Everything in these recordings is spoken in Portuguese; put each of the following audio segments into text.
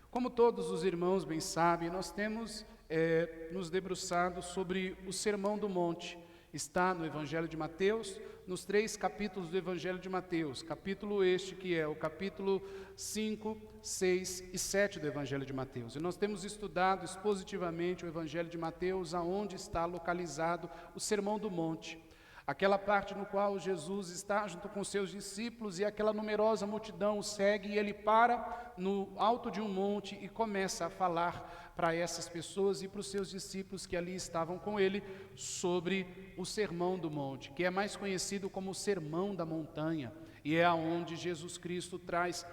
Como todos os irmãos bem sabem, nós temos nos debruçado sobre o Sermão do Monte. Está no Evangelho de Mateus, nos 3 capítulos do Evangelho de Mateus. Capítulo este que é o capítulo 5, 6 e 7 do Evangelho de Mateus. E nós temos estudado expositivamente o Evangelho de Mateus, aonde está localizado o Sermão do Monte. Aquela parte no qual Jesus está junto com seus discípulos e aquela numerosa multidão o segue, e ele para no alto de um monte e começa a falar para essas pessoas e para os seus discípulos que ali estavam com ele sobre o Sermão do Monte, que é mais conhecido como o Sermão da Montanha, e é aonde Jesus Cristo traz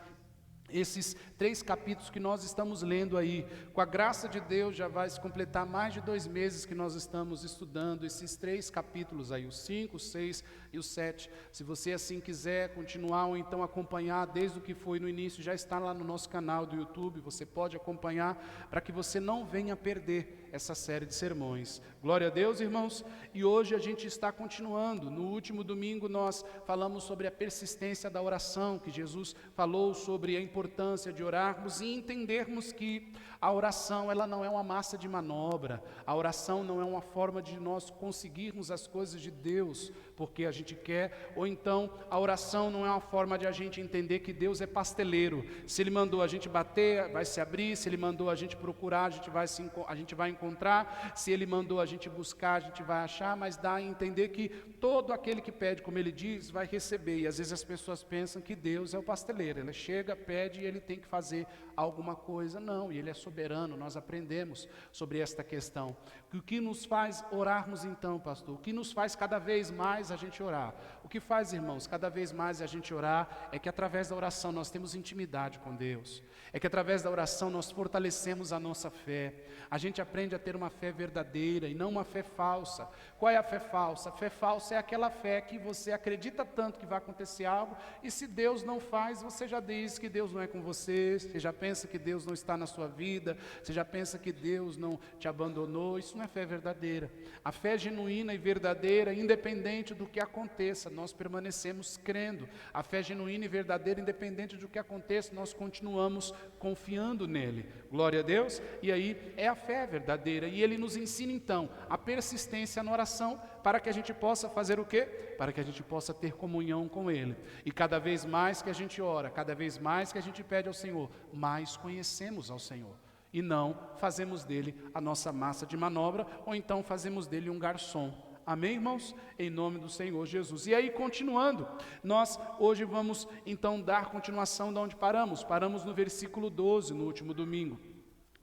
esses 3 capítulos que nós estamos lendo aí. Com a graça de Deus, já vai se completar mais de 2 meses que nós estamos estudando esses 3 capítulos aí, o 5, o 6 e o 7. Se você assim quiser continuar ou então acompanhar desde o que foi no início, já está lá no nosso canal do YouTube, você pode acompanhar para que você não venha perder essa série de sermões. Glória a Deus, irmãos. E hoje a gente está continuando. No último domingo nós falamos sobre a persistência da oração, que Jesus falou sobre a importância de orarmos e entendermos que a oração ela não é uma massa de manobra, a oração não é uma forma de nós conseguirmos as coisas de Deus porque a gente quer, ou então a oração não é uma forma de a gente entender que Deus é pasteleiro. Se Ele mandou a gente bater, vai se abrir. Se Ele mandou a gente procurar, a gente vai encontrar. Se Ele mandou a gente buscar, a gente vai achar. Mas dá a entender que todo aquele que pede, como Ele diz, vai receber. E às vezes as pessoas pensam que Deus é o pasteleiro. Ele chega, pede e Ele tem que fazer alguma coisa. Não, e Ele é soberano. Nós aprendemos sobre esta questão. O que nos faz orarmos então, pastor? O que nos faz cada vez mais a gente orar? O que faz, irmãos, cada vez mais a gente orar é que através da oração nós temos intimidade com Deus. É que através da oração nós fortalecemos a nossa fé. A gente aprende a ter uma fé verdadeira e não uma fé falsa. Qual é a fé falsa? A fé falsa é aquela fé que você acredita tanto que vai acontecer algo e se Deus não faz, você já diz que Deus não é com você, você já pensa que Deus não está na sua vida, você já pensa que Deus não te abandonou. Isso não é fé verdadeira. A fé genuína e verdadeira, independente do que aconteça, nós permanecemos crendo. A fé genuína e verdadeira, independente do que aconteça, nós continuamos confiando nele. Glória a Deus. E aí é a fé verdadeira. E ele nos ensina então a persistência na oração para que a gente possa fazer o quê? Para que a gente possa ter comunhão com ele. E cada vez mais que a gente ora, cada vez mais que a gente pede ao Senhor, mais conhecemos ao Senhor. E não fazemos dele a nossa massa de manobra, ou então fazemos dele um garçom. Amém, irmãos? Em nome do Senhor Jesus. E aí, continuando, nós hoje vamos então dar continuação de onde paramos. Paramos no versículo 12, no último domingo.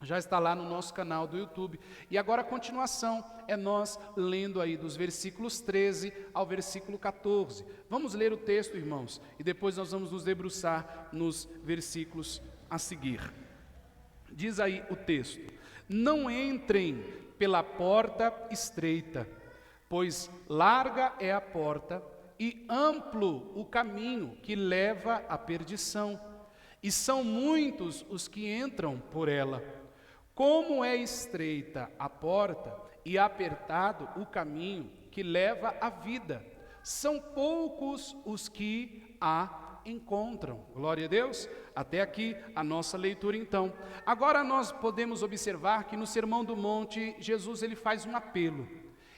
Já está lá no nosso canal do YouTube. E agora a continuação é nós lendo aí dos versículos 13 ao versículo 14. Vamos ler o texto, irmãos, e depois nós vamos nos debruçar nos versículos a seguir. Diz aí o texto: não entrem pela porta estreita, pois larga é a porta e amplo o caminho que leva à perdição, e são muitos os que entram por ela. Como é estreita a porta e apertado o caminho que leva à vida, são poucos os que a encontram. Glória a Deus. Até aqui a nossa leitura então. Agora nós podemos observar que no Sermão do Monte, Jesus ele faz um apelo.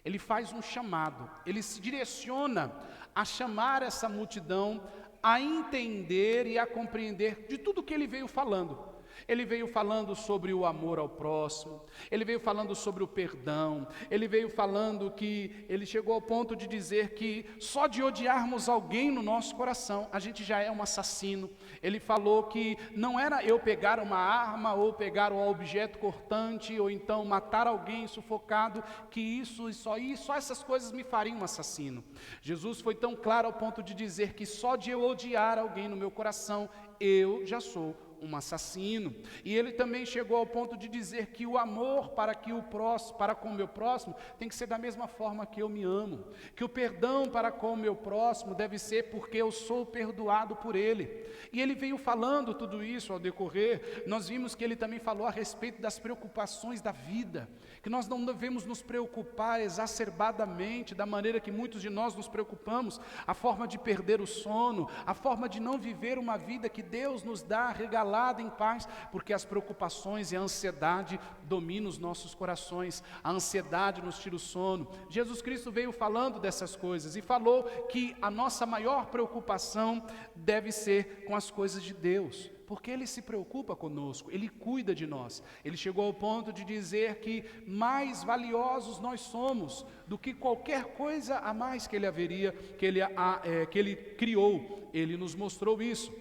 Ele faz um chamado, ele se direciona a chamar essa multidão a entender e a compreender de tudo que ele veio falando. Ele veio falando sobre o amor ao próximo, ele veio falando sobre o perdão, ele veio falando que ele chegou ao ponto de dizer que só de odiarmos alguém no nosso coração, a gente já é um assassino. Ele falou que não era eu pegar uma arma ou pegar um objeto cortante ou então matar alguém sufocado, que só essas coisas me fariam um assassino. Jesus foi tão claro ao ponto de dizer que só de eu odiar alguém no meu coração, eu já sou um assassino. E ele também chegou ao ponto de dizer que o amor para com o meu próximo tem que ser da mesma forma que eu me amo, que o perdão para com o meu próximo deve ser porque eu sou perdoado por ele. E ele veio falando tudo isso ao decorrer. Nós vimos que ele também falou a respeito das preocupações da vida, que nós não devemos nos preocupar exacerbadamente da maneira que muitos de nós nos preocupamos, a forma de perder o sono, a forma de não viver uma vida que Deus nos dá regalada calada, em paz, porque as preocupações e a ansiedade dominam os nossos corações, a ansiedade nos tira o sono. Jesus Cristo veio falando dessas coisas e falou que a nossa maior preocupação deve ser com as coisas de Deus, porque Ele se preocupa conosco, Ele cuida de nós. Ele chegou ao ponto de dizer que mais valiosos nós somos do que qualquer coisa a mais que Ele haveria, que Ele criou. Ele nos mostrou isso.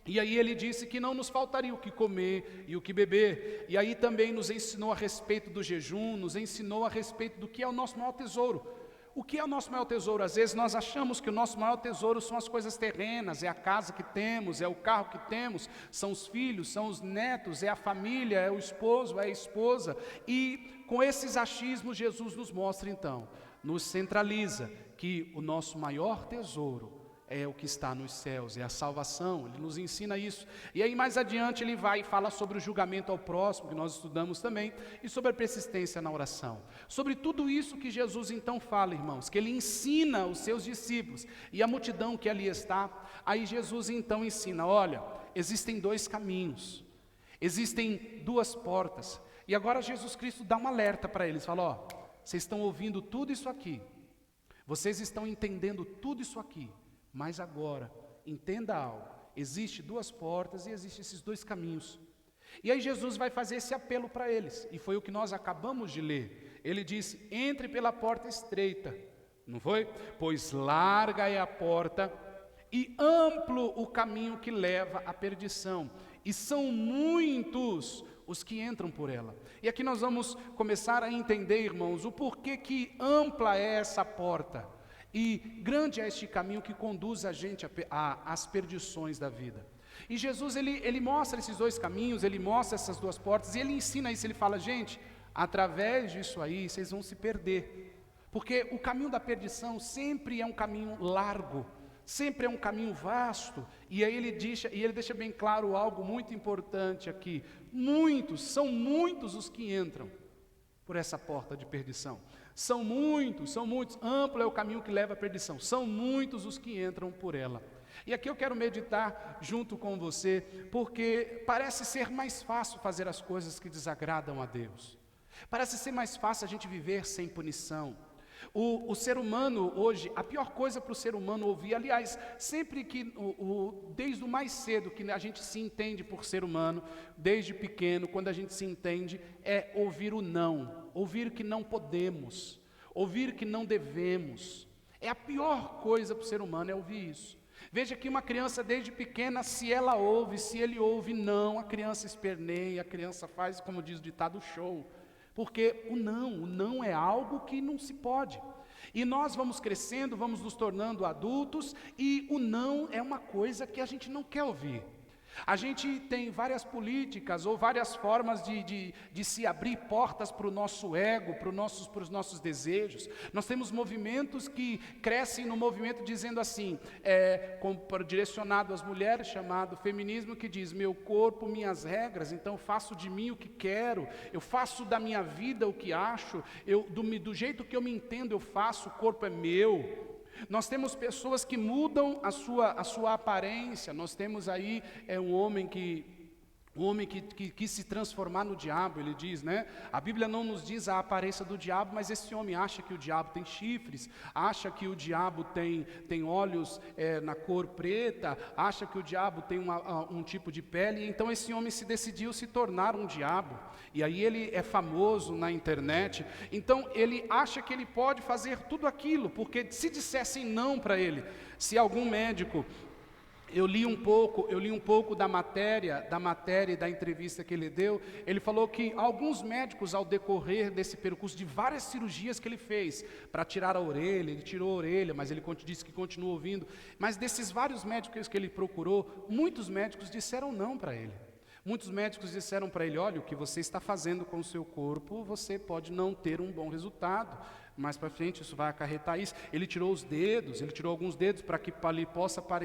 E aí Ele disse que não nos faltaria o que comer e o que beber. E aí também nos ensinou a respeito do jejum, nos ensinou a respeito do que é o nosso maior tesouro. O que é o nosso maior tesouro? Às vezes nós achamos que o nosso maior tesouro são as coisas terrenas, é a casa que temos, é o carro que temos, são os filhos, são os netos, é a família, é o esposo, é a esposa. E com esses achismos Jesus nos mostra então, nos centraliza que o nosso maior tesouro é o que está nos céus, é a salvação. Ele nos ensina isso. E aí mais adiante ele vai e fala sobre o julgamento ao próximo, que nós estudamos também, e sobre a persistência na oração. Sobre tudo isso que Jesus então fala, irmãos, que ele ensina os seus discípulos e a multidão que ali está. Aí Jesus então ensina, olha, existem dois caminhos, existem duas portas. E agora Jesus Cristo dá um alerta para eles, fala, ó, vocês estão ouvindo tudo isso aqui, vocês estão entendendo tudo isso aqui, mas agora, entenda algo, existe duas portas e existem esses dois caminhos. E aí Jesus vai fazer esse apelo para eles, e foi o que nós acabamos de ler. Ele disse, entre pela porta estreita, não foi? Pois larga é a porta e amplo o caminho que leva à perdição, e são muitos os que entram por ela. E aqui nós vamos começar a entender, irmãos, o porquê que ampla é essa porta. E grande é este caminho que conduz a gente às perdições da vida. E Jesus, ele mostra esses dois caminhos, ele mostra essas duas portas, e ele ensina isso, ele fala, gente, através disso aí, vocês vão se perder. Porque o caminho da perdição sempre é um caminho largo, sempre é um caminho vasto, e aí ele deixa bem claro algo muito importante aqui, são muitos os que entram por essa porta de perdição. São muitos, amplo é o caminho que leva à perdição, são muitos os que entram por ela. E aqui eu quero meditar junto com você, porque parece ser mais fácil fazer as coisas que desagradam a Deus. Parece ser mais fácil a gente viver sem punição. O ser humano hoje, a pior coisa para o ser humano ouvir, aliás, sempre que, desde o mais cedo que a gente se entende por ser humano, desde pequeno, quando a gente se entende, é ouvir o não, ouvir que não podemos, ouvir que não devemos. É a pior coisa para o ser humano, é ouvir isso. Veja que uma criança desde pequena, se ele ouve não, a criança esperneia, a criança faz, como diz o ditado, show. Porque o não é algo que não se pode. E nós vamos crescendo, vamos nos tornando adultos, e o não é uma coisa que a gente não quer ouvir. A gente tem várias políticas ou várias formas de se abrir portas para o nosso ego, para os nossos desejos. Nós temos movimentos que crescem no movimento dizendo assim, direcionado às mulheres, chamado feminismo, que diz, meu corpo, minhas regras, então eu faço de mim o que quero, eu faço da minha vida o que acho, do jeito que eu me entendo eu faço, o corpo é meu. Nós temos pessoas que mudam a sua aparência. Nós temos aí um homem que quis se transformar no diabo, ele diz, né? A Bíblia não nos diz a aparência do diabo, mas esse homem acha que o diabo tem chifres, acha que o diabo tem olhos na cor preta, acha que o diabo tem um tipo de pele, então esse homem se decidiu se tornar um diabo, e aí ele é famoso na internet, então ele acha que ele pode fazer tudo aquilo, porque se dissessem não para ele, se algum médico... Eu li um pouco da matéria e da entrevista que ele deu. Ele falou que alguns médicos, ao decorrer desse percurso de várias cirurgias que ele fez, para tirar a orelha, ele tirou a orelha, mas ele disse que continua ouvindo. Mas desses vários médicos que ele procurou, muitos médicos disseram não para ele. Muitos médicos disseram para ele, olha, o que você está fazendo com o seu corpo, você pode não ter um bom resultado. Mais para frente isso vai acarretar isso. Ele tirou alguns dedos para que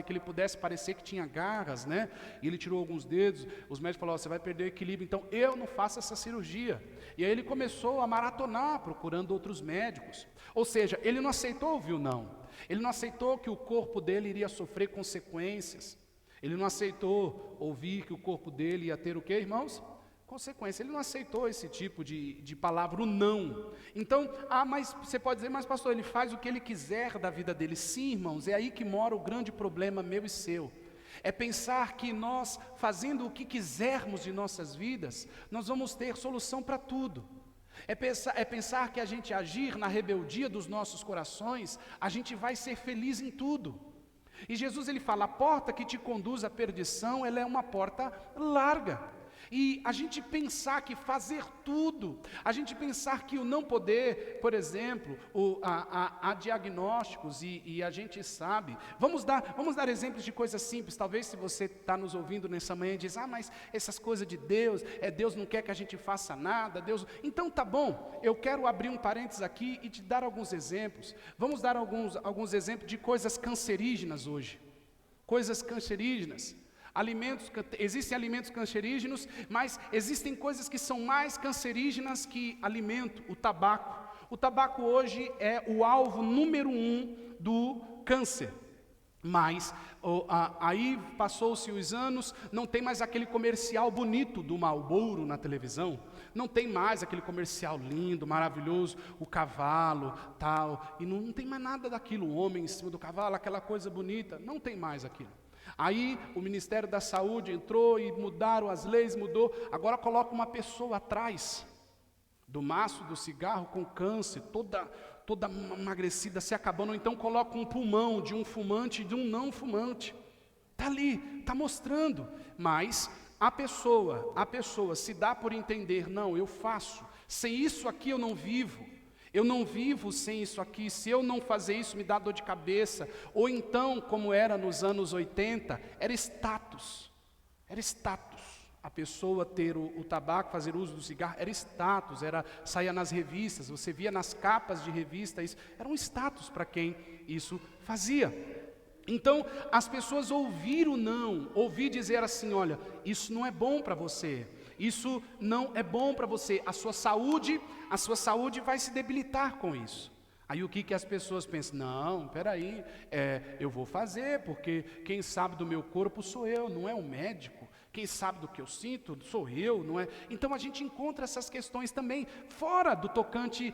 ele pudesse parecer que tinha garras, né? E ele tirou alguns dedos, os médicos falaram, você vai perder o equilíbrio, então eu não faço essa cirurgia. E aí ele começou a maratonar, procurando outros médicos. Ou seja, ele não aceitou ouvir o não. Ele não aceitou que o corpo dele iria sofrer consequências. Ele não aceitou ouvir que o corpo dele ia ter o quê, irmãos? Consequência. Ele não aceitou esse tipo de palavra, o não. Então, mas você pode dizer, mas pastor, ele faz o que ele quiser da vida dele. Sim, irmãos, é aí que mora o grande problema meu e seu. É pensar que nós, fazendo o que quisermos de nossas vidas, nós vamos ter solução para tudo. É pensar que a gente agir na rebeldia dos nossos corações, a gente vai ser feliz em tudo. E Jesus ele fala, a porta que te conduz à perdição, ela é uma porta larga. E a gente pensar que fazer tudo, a gente pensar que o não poder, por exemplo, há diagnósticos e a gente sabe, vamos dar exemplos de coisas simples. Talvez se você está nos ouvindo nessa manhã e diz, mas essas coisas de Deus, Deus não quer que a gente faça nada, Deus... Então tá bom, eu quero abrir um parênteses aqui e te dar alguns exemplos. Vamos dar alguns exemplos de coisas cancerígenas hoje, coisas cancerígenas. Existem alimentos cancerígenos, mas existem coisas que são mais cancerígenas que alimento, o tabaco. O tabaco hoje é o alvo número 1 do câncer. Mas aí passou-se os anos, não tem mais aquele comercial bonito do Marlboro na televisão, não tem mais aquele comercial lindo, maravilhoso, o cavalo, tal, e não tem mais nada daquilo, o homem em cima do cavalo, aquela coisa bonita, não tem mais aquilo. Aí o Ministério da Saúde entrou e mudaram as leis, mudou. Agora coloca uma pessoa atrás do maço do cigarro com câncer, toda emagrecida, se acabando. Ou então coloca um pulmão de um fumante e de um não fumante. Está ali, está mostrando. Mas a pessoa se dá por entender, não, eu faço. Sem isso aqui eu não vivo. Eu não vivo sem isso aqui, se eu não fazer isso me dá dor de cabeça. Ou então, como era nos anos 80, era status. A pessoa ter o tabaco, fazer uso do cigarro, era status, saía nas revistas, você via nas capas de revista, isso era um status para quem isso fazia. Então, as pessoas ouviram não, ouvir dizer assim, olha, isso não é bom para você. Isso não é bom para você, a sua saúde vai se debilitar com isso. Aí o que as pessoas pensam? Não, peraí, eu vou fazer, porque quem sabe do meu corpo sou eu, não é o médico. Quem sabe do que eu sinto sou eu, não é? Então a gente encontra essas questões também fora do tocante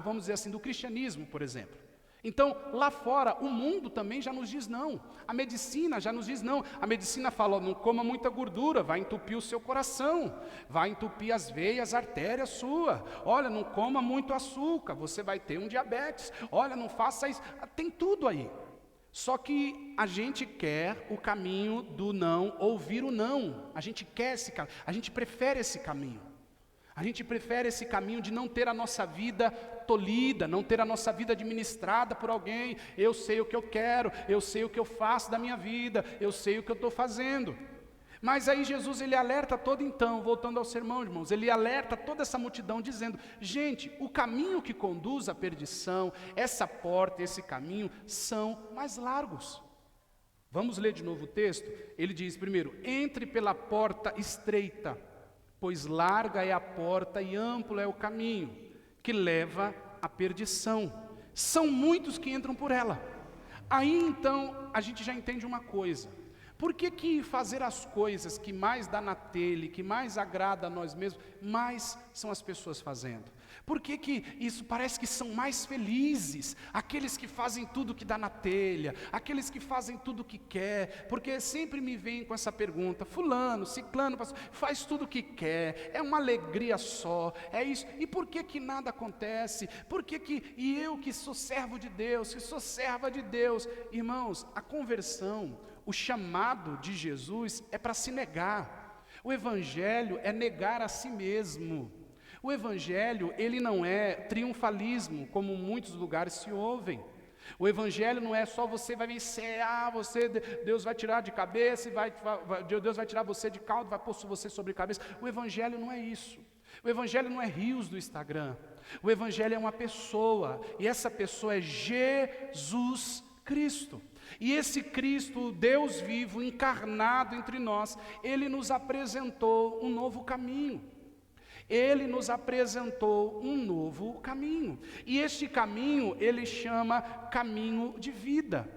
vamos dizer assim, do cristianismo, por exemplo. Então, lá fora, o mundo também já nos diz não. A medicina já nos diz não. A medicina fala, não coma muita gordura, vai entupir o seu coração, vai entupir as veias, artérias sua. Olha, não coma muito açúcar, você vai ter um diabetes. Olha, não faça isso. Tem tudo aí. Só que a gente quer o caminho do não, ouvir o não. A gente quer esse caminho, a gente prefere esse caminho. A gente prefere esse caminho de não ter a nossa vida tolhida, não ter a nossa vida administrada por alguém. Eu sei o que eu quero, eu sei o que eu faço da minha vida, eu sei o que eu estou fazendo. Mas aí Jesus, ele alerta voltando ao sermão, irmãos, ele alerta toda essa multidão dizendo, gente, o caminho que conduz à perdição, essa porta, esse caminho, são mais largos. Vamos ler de novo o texto? Ele diz primeiro, entre pela porta estreita, pois larga é a porta e amplo é o caminho, que leva à perdição. São muitos que entram por ela. Aí então, a gente já entende uma coisa. Por que fazer as coisas que mais dá na telha, que mais agrada a nós mesmos, mais são as pessoas fazendo? Por que isso parece que são mais felizes? Aqueles que fazem tudo que dá na telha, aqueles que fazem tudo que quer, porque sempre me vem com essa pergunta, fulano, ciclano, faz tudo o que quer, é uma alegria só, é isso, e por que nada acontece? E eu que sou servo de Deus, que sou serva de Deus? Irmãos, a conversão, o chamado de Jesus é para se negar. O evangelho é negar a si mesmo. O evangelho, ele não é triunfalismo, como muitos lugares se ouvem. O evangelho não é só você vai vencer, Deus vai tirar de cabeça, Deus vai tirar você de caldo, vai pôr você sobre cabeça. O evangelho não é isso. O evangelho não é rios do Instagram. O evangelho é uma pessoa, e essa pessoa é Jesus Cristo. E esse Cristo, Deus vivo, encarnado entre nós, ele nos apresentou um novo caminho. Ele nos apresentou um novo caminho. E este caminho, ele chama caminho de vida.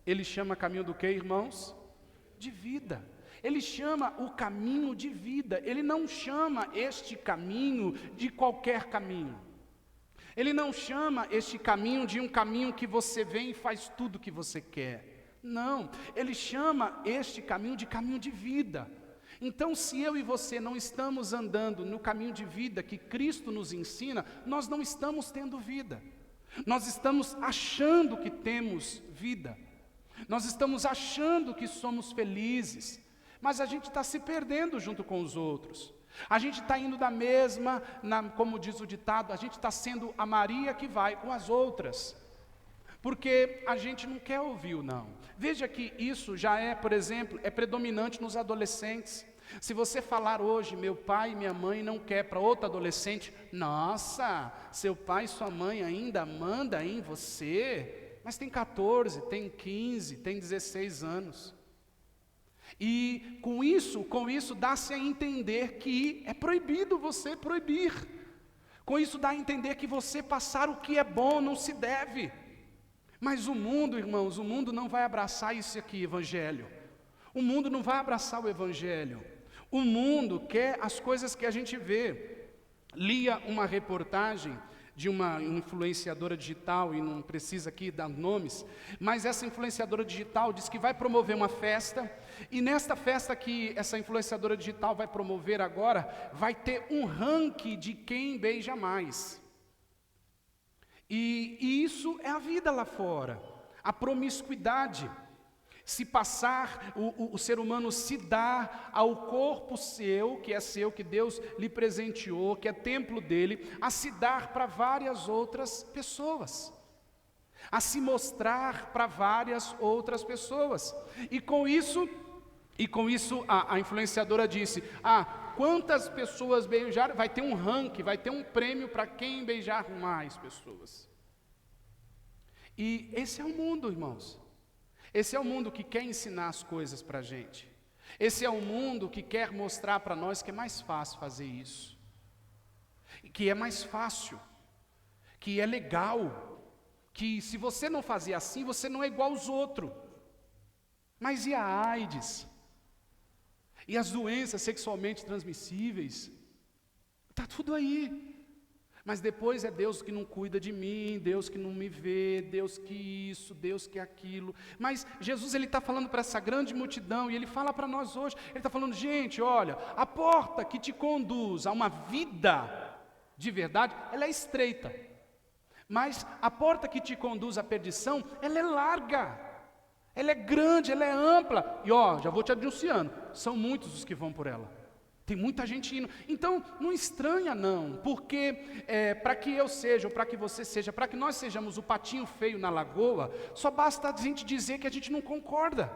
Ele chama caminho do quê, irmãos? de vida. Ele chama o caminho de vida. Ele não chama este caminho de qualquer caminho. Ele não chama este caminho de um caminho que você vem e faz tudo o que você quer. Não, ele chama este caminho de caminho de vida. Então, se eu e você não estamos andando no caminho de vida que Cristo nos ensina, nós não estamos tendo vida. Nós estamos achando que temos vida. Nós estamos achando que somos felizes. Mas a gente está se perdendo junto com os outros. A gente está indo da mesma, como diz o ditado, a gente está sendo a Maria que vai com as outras. Porque a gente não quer ouvir o não. Veja que isso já é, por exemplo, é predominante nos adolescentes. Se você falar hoje, meu pai e minha mãe não quer para outro adolescente, nossa, seu pai e sua mãe ainda mandam em você, mas tem 14, tem 15, tem 16 anos. E com isso dá-se a entender que é proibido você proibir. Com isso dá a entender que você passar o que é bom não se deve. Mas o mundo, irmãos, o mundo não vai abraçar isso aqui, evangelho. O mundo não vai abraçar o evangelho. O mundo quer as coisas que a gente vê. Lia uma reportagem de uma influenciadora digital, e não precisa aqui dar nomes, mas essa influenciadora digital diz que vai promover uma festa, e nesta festa que essa influenciadora digital vai promover agora, vai ter um ranking de quem beija mais. E isso é a vida lá fora, a promiscuidade. Se passar, o ser humano se dá ao corpo seu, que Deus lhe presenteou, que é templo dele, a se dar para várias outras pessoas, a se mostrar para várias outras pessoas. E com isso a influenciadora disse, quantas pessoas beijaram, vai ter um ranking, vai ter um prêmio para quem beijar mais pessoas. E esse é o mundo, irmãos. Esse é o mundo que quer ensinar as coisas para a gente. Esse é o mundo que quer mostrar para nós que é mais fácil fazer isso. Que é mais fácil. Que é legal. Que se você não fazer assim, você não é igual aos outros. Mas e a AIDS? E as doenças sexualmente transmissíveis? Está tudo aí. Mas depois é Deus que não cuida de mim, Deus que não me vê, Deus que isso, Deus que aquilo. Mas Jesus, ele está falando para essa grande multidão, e ele fala para nós hoje, ele está falando, gente, olha, a porta que te conduz a uma vida de verdade, ela é estreita. Mas a porta que te conduz à perdição, ela é larga, ela é grande, ela é ampla. E já vou te anunciando, são muitos os que vão por ela. Tem muita gente indo. Então, não estranha não, porque para que eu seja, ou para que você seja, para que nós sejamos o patinho feio na lagoa, só basta a gente dizer que a gente não concorda.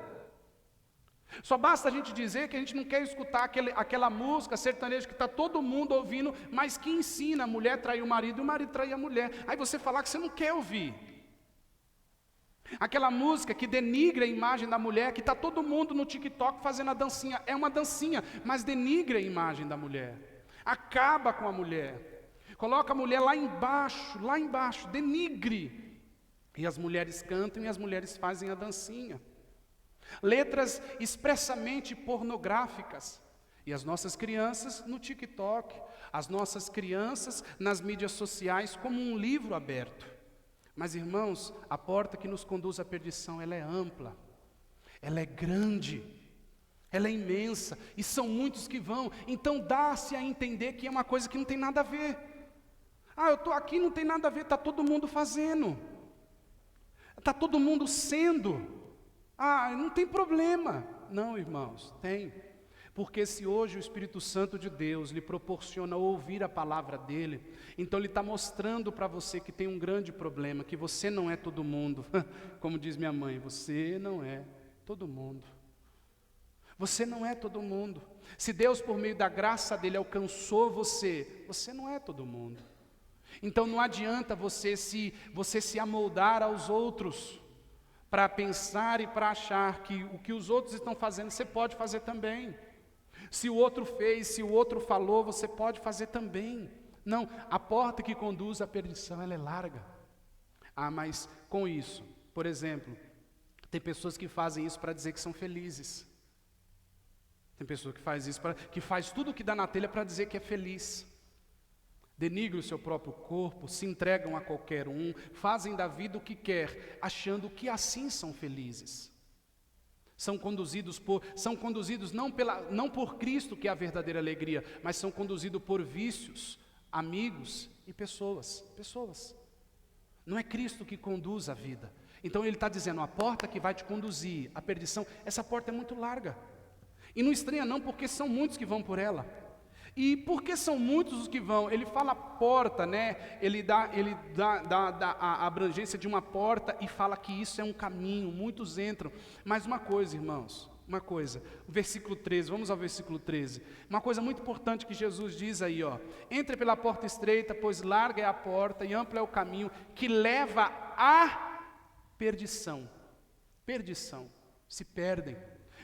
Só basta a gente dizer que a gente não quer escutar aquela música sertaneja que está todo mundo ouvindo, mas que ensina a mulher trair o marido e o marido trair a mulher. Aí você falar que você não quer ouvir. Aquela música que denigra a imagem da mulher, que está todo mundo no TikTok fazendo a dancinha. É uma dancinha, mas denigra a imagem da mulher. Acaba com a mulher. Coloca a mulher lá embaixo, denigre. E as mulheres cantam e as mulheres fazem a dancinha. Letras expressamente pornográficas. E as nossas crianças no TikTok. As nossas crianças nas mídias sociais como um livro aberto. Mas, irmãos, a porta que nos conduz à perdição, ela é ampla, ela é grande, ela é imensa, e são muitos que vão. Então dá-se a entender que é uma coisa que não tem nada a ver. Eu estou aqui, não tem nada a ver, está todo mundo fazendo, está todo mundo sendo. Não tem problema. Não, irmãos, tem. Porque se hoje o Espírito Santo de Deus lhe proporciona ouvir a palavra dele, então ele está mostrando para você que tem um grande problema, que você não é todo mundo. Como diz minha mãe, você não é todo mundo. Você não é todo mundo. Se Deus, por meio da graça dele, alcançou você, você não é todo mundo. Então não adianta você se amoldar aos outros, para pensar e para achar que o que os outros estão fazendo, você pode fazer também. Se o outro fez, se o outro falou, você pode fazer também. Não, a porta que conduz à perdição, ela é larga. Mas com isso, por exemplo, tem pessoas que fazem isso para dizer que são felizes. Tem pessoa que faz isso, que faz tudo o que dá na telha para dizer que é feliz. Denigram o seu próprio corpo, se entregam a qualquer um, fazem da vida o que quer, achando que assim são felizes. São conduzidos não por Cristo, que é a verdadeira alegria, mas são conduzidos por vícios, amigos e pessoas. Não é Cristo que conduz a vida. Então ele está dizendo, a porta que vai te conduzir à perdição, essa porta é muito larga. E não estranha não, porque são muitos que vão por ela. E porque são muitos os que vão, ele fala porta, né? Ele dá a abrangência de uma porta e fala que isso é um caminho, muitos entram. Mas uma coisa, irmãos, o versículo 13, vamos ao versículo 13. Uma coisa muito importante que Jesus diz aí, ó. Entre pela porta estreita, pois larga é a porta e amplo é o caminho que leva à perdição. Perdição, se perdem.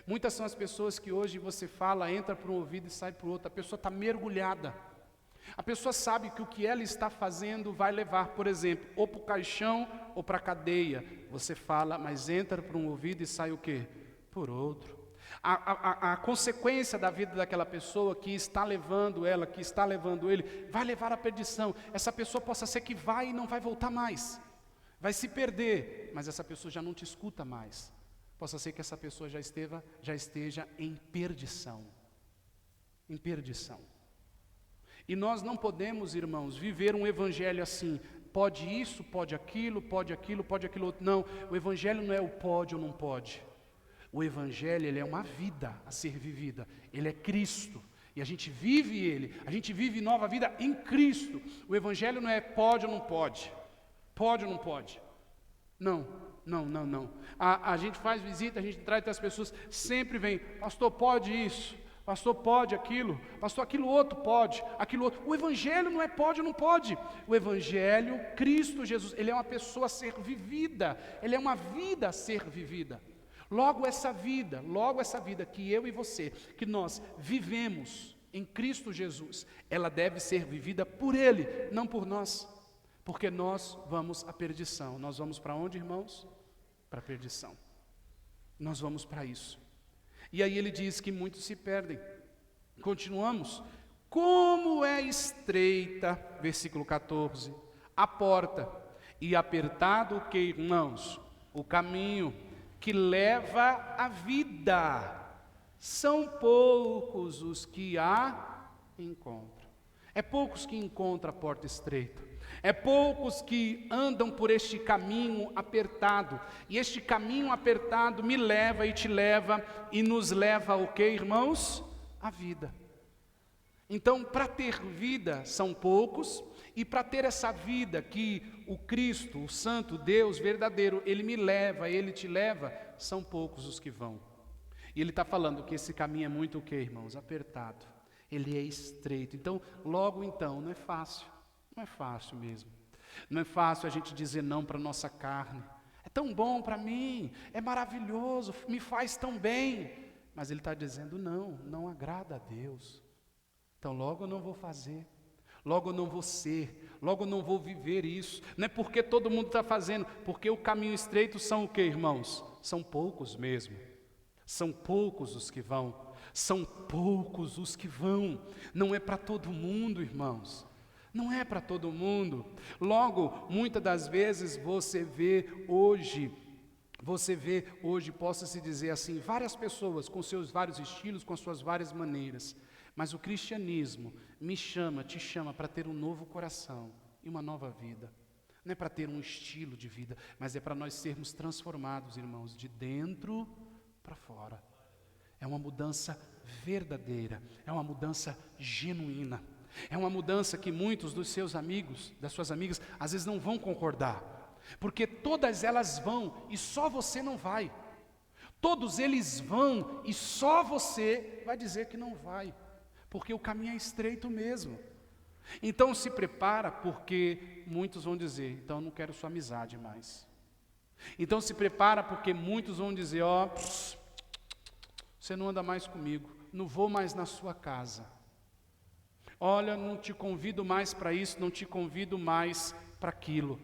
Muitas são as pessoas que hoje você fala, entra por um ouvido e sai por outro. A pessoa está mergulhada. A pessoa sabe que o que ela está fazendo vai levar, por exemplo, ou para o caixão ou para a cadeia. Você fala, mas entra por um ouvido e sai o quê? Por outro. A consequência da vida daquela pessoa que está levando ela, que está levando ele, vai levar à perdição. Essa pessoa possa ser que vai e não vai voltar mais. Vai se perder, mas essa pessoa já não te escuta mais. Possa ser que essa pessoa já esteja em perdição. Em perdição. E nós não podemos, irmãos, viver um evangelho assim, pode isso, pode aquilo outro. Não, o evangelho não é o pode ou não pode. O evangelho, ele é uma vida a ser vivida. Ele é Cristo. E a gente vive ele, a gente vive nova vida em Cristo. O evangelho não é pode ou não pode. Pode ou não pode. Não. A gente faz visita, a gente traz as pessoas, sempre vem, pastor, pode isso, pastor, pode aquilo, pastor, aquilo outro pode, aquilo outro. O evangelho não é pode ou não pode. O evangelho, Cristo Jesus, ele é uma pessoa a ser vivida, ele é uma vida a ser vivida. Logo essa vida que eu e você, que nós vivemos em Cristo Jesus, ela deve ser vivida por Ele, não por nós. Porque nós vamos à perdição. Nós vamos para onde, irmãos? Para a perdição. Nós vamos para isso. E aí ele diz que muitos se perdem. Continuamos. Como é estreita, versículo 14, a porta, e apertado o que, irmãos? O caminho que leva à vida. São poucos os que a encontram. É poucos que encontram a porta estreita. É poucos que andam por este caminho apertado. E este caminho apertado me leva e te leva e nos leva ao que, irmãos? A vida. Então, para ter vida são poucos, e para ter essa vida que o Cristo, o Santo Deus verdadeiro, Ele me leva, Ele te leva, são poucos os que vão. E Ele está falando que esse caminho é muito o que, irmãos? Apertado. Ele é estreito. Então, não é fácil. Não é fácil mesmo. Não é fácil a gente dizer não para a nossa carne. É tão bom para mim, é maravilhoso, me faz tão bem. Mas ele está dizendo não agrada a Deus. Então logo eu não vou fazer, logo eu não vou ser, logo eu não vou viver isso. Não é porque todo mundo está fazendo, porque o caminho estreito são o que, irmãos? São poucos mesmo. São poucos os que vão. São poucos os que vão. Não é para todo mundo, irmãos. Não é para todo mundo. Logo, muitas das vezes você vê hoje, possa-se dizer assim, várias pessoas com seus vários estilos, com suas várias maneiras. Mas o cristianismo te chama para ter um novo coração e uma nova vida. Não é para ter um estilo de vida, mas é para nós sermos transformados, irmãos, de dentro para fora. É uma mudança verdadeira, é uma mudança genuína. É uma mudança que muitos dos seus amigos, das suas amigas, às vezes não vão concordar. Porque todas elas vão e só você não vai. Todos eles vão e só você vai dizer que não vai. Porque o caminho é estreito mesmo. Então se prepara, porque muitos vão dizer, então eu não quero sua amizade mais. Então se prepara, porque muitos vão dizer, você não anda mais comigo, não vou mais na sua casa. Olha, não te convido mais para isso, não te convido mais para aquilo.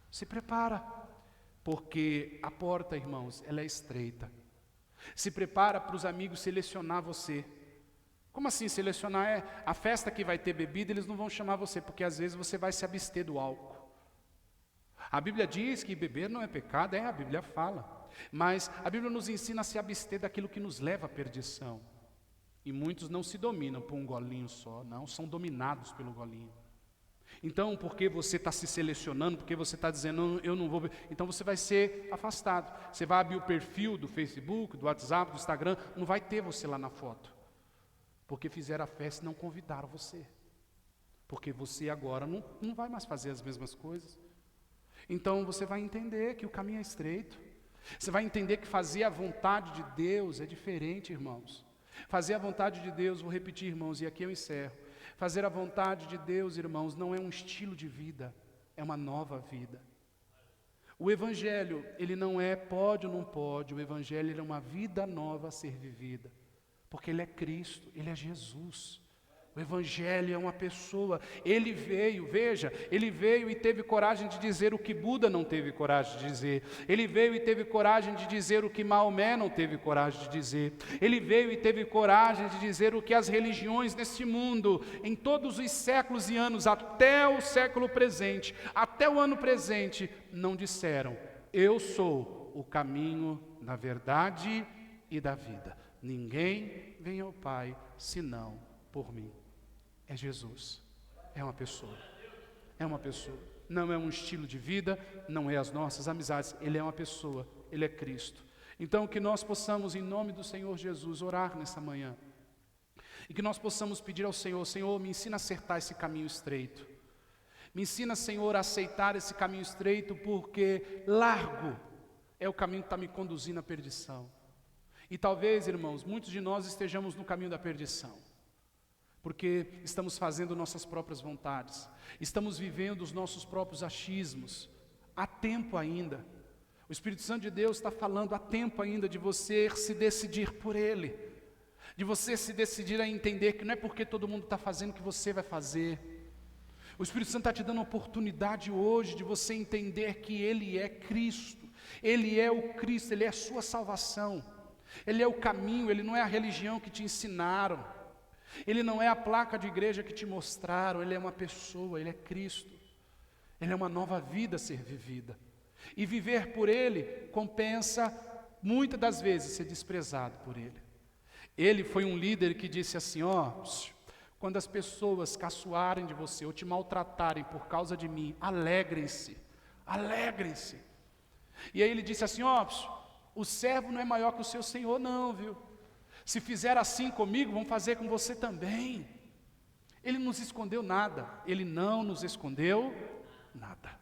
Se prepara, porque a porta, irmãos, ela é estreita. Se prepara para os amigos selecionar você. Como assim selecionar? É a festa que vai ter bebida, eles não vão chamar você, porque às vezes você vai se abster do álcool. A Bíblia diz que beber não é pecado, a Bíblia fala. Mas a Bíblia nos ensina a se abster daquilo que nos leva à perdição. E muitos não se dominam por um golinho só, não, são dominados pelo golinho. Então, porque você está se selecionando, porque você está dizendo, eu não vou, então você vai ser afastado. Você vai abrir o perfil do Facebook, do WhatsApp, do Instagram, não vai ter você lá na foto. Porque fizeram a festa e não convidaram você. Porque você agora não vai mais fazer as mesmas coisas. Então você vai entender que o caminho é estreito. Você vai entender que fazer a vontade de Deus é diferente, irmãos. Fazer a vontade de Deus, vou repetir, irmãos, e aqui eu encerro. Fazer a vontade de Deus, irmãos, não é um estilo de vida, é uma nova vida. O Evangelho, ele não é pode ou não pode, o Evangelho ele é uma vida nova a ser vivida. Porque ele é Cristo, ele é Jesus. O Evangelho é uma pessoa, ele veio, veja, ele veio e teve coragem de dizer o que Buda não teve coragem de dizer. Ele veio e teve coragem de dizer o que Maomé não teve coragem de dizer. Ele veio e teve coragem de dizer o que as religiões neste mundo, em todos os séculos e anos, até o século presente, até o ano presente, não disseram. Eu sou o caminho, da verdade e da vida. Ninguém vem ao Pai senão por mim. É Jesus, é uma pessoa, não é um estilo de vida, não é as nossas amizades, ele é uma pessoa, ele é Cristo. Então que nós possamos, em nome do Senhor Jesus, orar nessa manhã, e que nós possamos pedir ao Senhor, Senhor, me ensina a acertar esse caminho estreito, me ensina, Senhor, a aceitar esse caminho estreito, porque largo é o caminho que está me conduzindo à perdição. E talvez, irmãos, muitos de nós estejamos no caminho da perdição, porque estamos fazendo nossas próprias vontades, estamos vivendo os nossos próprios achismos. Há tempo ainda, o Espírito Santo de Deus está falando, há tempo ainda de você se decidir por Ele, de você se decidir a entender que não é porque todo mundo está fazendo que você vai fazer. O Espírito Santo está te dando a oportunidade hoje de você entender que Ele é Cristo, Ele é o Cristo, Ele é a sua salvação, Ele é o caminho, Ele não é a religião que te ensinaram, Ele não é a placa de igreja que te mostraram, Ele é uma pessoa, Ele é Cristo. Ele é uma nova vida a ser vivida. E viver por Ele compensa, muitas das vezes, ser desprezado por Ele. Ele foi um líder que disse assim, quando as pessoas caçoarem de você ou te maltratarem por causa de mim, alegrem-se, alegrem-se. E aí ele disse assim, o servo não é maior que o seu senhor não, viu? Se fizer assim comigo, vão fazer com você também. Ele não nos escondeu nada. Ele não nos escondeu nada.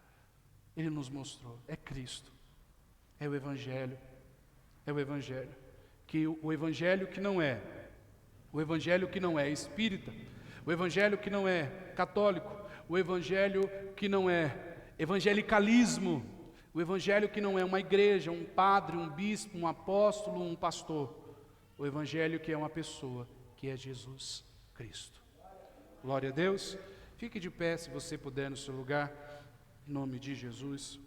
Ele nos mostrou. É Cristo. É o Evangelho. É o Evangelho. O Evangelho que não é. O Evangelho que não é espírita. O Evangelho que não é católico. O Evangelho que não é evangelicalismo. O Evangelho que não é uma igreja, um padre, um bispo, um apóstolo, um pastor. O Evangelho que é uma pessoa, que é Jesus Cristo. Glória a Deus. Fique de pé se você puder no seu lugar, em nome de Jesus.